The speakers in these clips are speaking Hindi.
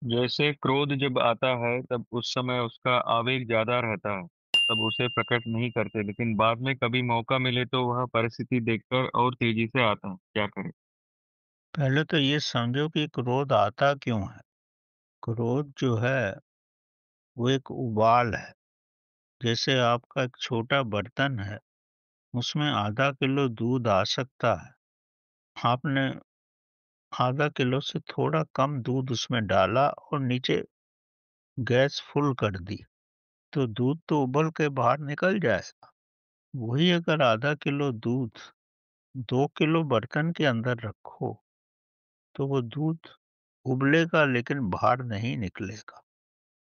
जैसे क्रोध जब आता है तब उस समय उसका आवेग ज्यादा रहता है। तब उसे प्रकट नहीं करते, लेकिन बाद में कभी मौका मिले तो वह परिस्थिति देखकर और तेजी से आता है। क्या करें? पहले तो ये समझो कि क्रोध आता क्यों है। क्रोध जो है वो एक उबाल है। जैसे आपका एक छोटा बर्तन है, उसमें आधा किलो दूध आ सकता है। आपने आधा किलो से थोड़ा कम दूध उसमें डाला और नीचे गैस फुल कर दी, तो दूध तो उबल के बाहर निकल जाएगा। वही अगर आधा किलो दूध 2 किलो बर्तन के अंदर रखो, तो वो दूध उबलेगा लेकिन बाहर नहीं निकलेगा।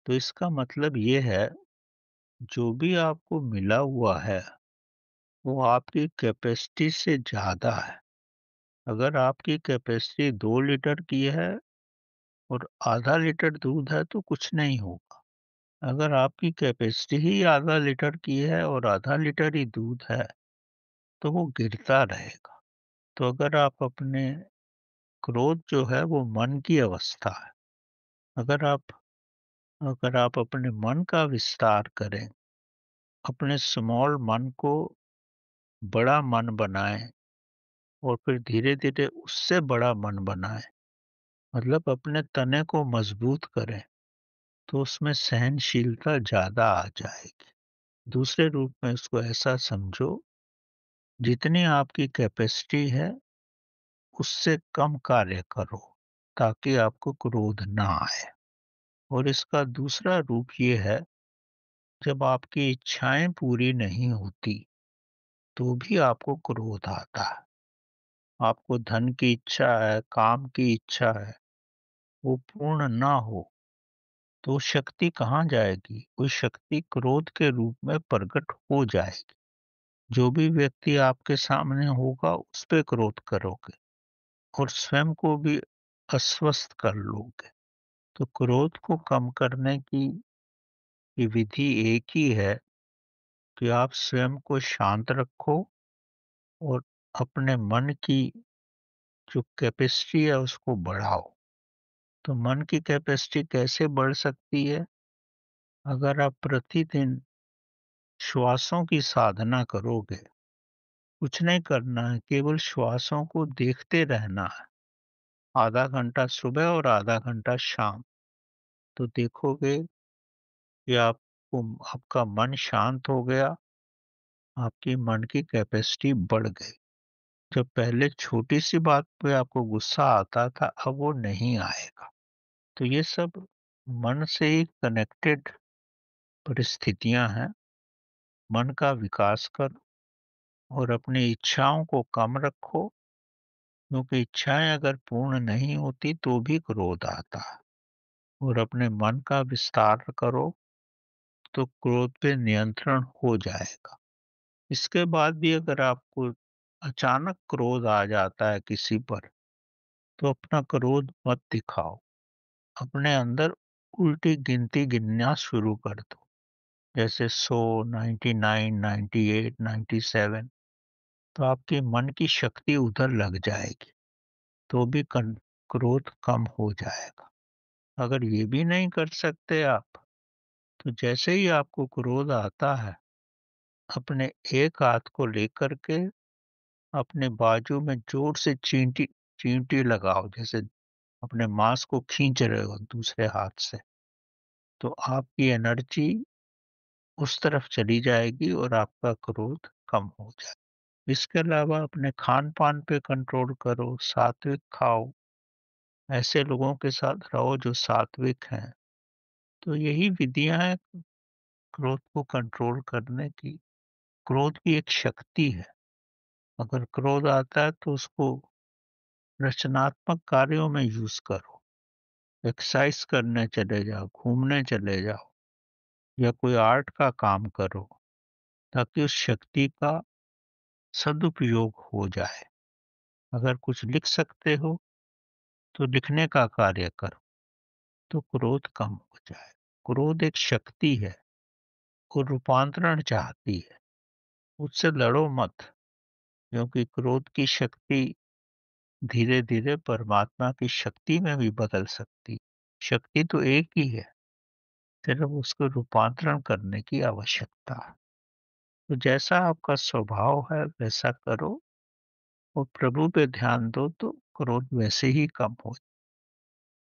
तो इसका मतलब ये है, जो भी आपको मिला हुआ है, वो आपकी कैपेसिटी से ज़्यादा है। अगर आपकी कैपेसिटी 2 लीटर की है और आधा लीटर दूध है तो कुछ नहीं होगा। अगर आपकी कैपेसिटी ही आधा लीटर की है और आधा लीटर ही दूध है, तो वो गिरता रहेगा। तो क्रोध जो है वो मन की अवस्था है। अगर आप अगर आप अपने मन का विस्तार करें, अपने स्मॉल मन को बड़ा मन बनाएँ और फिर धीरे-धीरे उससे बड़ा मन बनाएँ, मतलब अपने तने को मजबूत करें, तो उसमें सहनशीलता ज़्यादा आ जाएगी। दूसरे रूप में इसको ऐसा समझो, जितनी आपकी कैपेसिटी है, उससे कम कार्य करो, ताकि आपको क्रोध ना आए। और इसका दूसरा रूप ये है, जब आपकी इच्छाएँ पूरी नहीं होती, तो भी आपको क्रोध आता है। आपको धन की इच्छा है, काम की इच्छा है, वो पूर्ण ना हो, तो शक्ति कहाँ जाएगी? वो शक्ति क्रोध के रूप में प्रकट हो जाएगी। जो भी व्यक्ति आपके सामने होगा, उस पे क्रोध करोगे और स्वयं को भी अस्वस्थ कर लोगे। तो क्रोध को कम करने की ये विधि एक ही है कि आप स्वयं को शांत रखो और अपने मन की जो कैपेसिटी है उसको बढ़ाओ। तो मन की कैपेसिटी कैसे बढ़ सकती है? अगर आप प्रतिदिन श्वासों की साधना करोगे, कुछ नहीं करना है, केवल श्वासों को देखते रहना है। आधा घंटा सुबह और आधा घंटा शाम। तो देखोगे कि आपका मन शांत हो गया, आपकी मन की कैपेसिटी बढ़ गई। जब पहले छोटी-सी बात पे आपको गुस्सा आता था, अब वो नहीं आएगा। तो ये सब मन से ही कनेक्टेड परिस्थितियाँ हैं। मन का विकास करो और अपनी इच्छाओं को कम रखो, क्योंकि इच्छाएँ अगर पूर्ण नहीं होती तो भी क्रोध आता है। और अपने मन का विस्तार करो, तो क्रोध पे नियंत्रण हो जाएगा। इसके बाद भी अगर आपको अचानक क्रोध आ जाता है किसी पर, तो अपना क्रोध मत दिखाओ। अपने अंदर उल्टी गिनती गिनना शुरू कर दो। जैसे 100, 99, 98, 97। तो आपके मन की शक्ति उधर लग जाएगी, तो भी क्रोध कम हो जाएगा। अगर ये भी नहीं कर सकते आप, तो जैसे ही आपको क्रोध आता है, अपने एक हाथ को लेकर के अपने बाजू में जोर से चींटी चींटी लगाओ, जैसे अपने मांस को खींच रहे हो दूसरे हाथ से। तो आपकी एनर्जी उस तरफ चली जाएगी और आपका क्रोध कम हो जाए। इसके अलावा अपने खान-पान पे कंट्रोल करो, सात्विक खाओ, ऐसे लोगों के साथ रहो जो सात्विक हैं। तो यही विधियाँ हैं क्रोध को कंट्रोल करने की। क्रोध भी एक शक्ति है। अगर क्रोध आता है तो उसको रचनात्मक कार्यों में यूज़ करो। एक्सरसाइज करने चले जाओ, घूमने चले जाओ या कोई आर्ट का काम करो, ताकि उस शक्ति का सदुपयोग हो जाए। अगर कुछ लिख सकते हो, तो लिखने का कार्य करो, तो क्रोध कम हो जाए। क्रोध एक शक्ति है और रूपांतरण चाहती है। उससे लड़ो मत, क्योंकि क्रोध की शक्ति धीरे-धीरे परमात्मा की शक्ति में भी बदल सकती है। शक्ति तो एक ही है, सिर्फ उसको रूपांतरण करने की आवश्यकता है। तो जैसा आपका स्वभाव है वैसा करो और प्रभु पे ध्यान दो तो क्रोध वैसे ही कम हो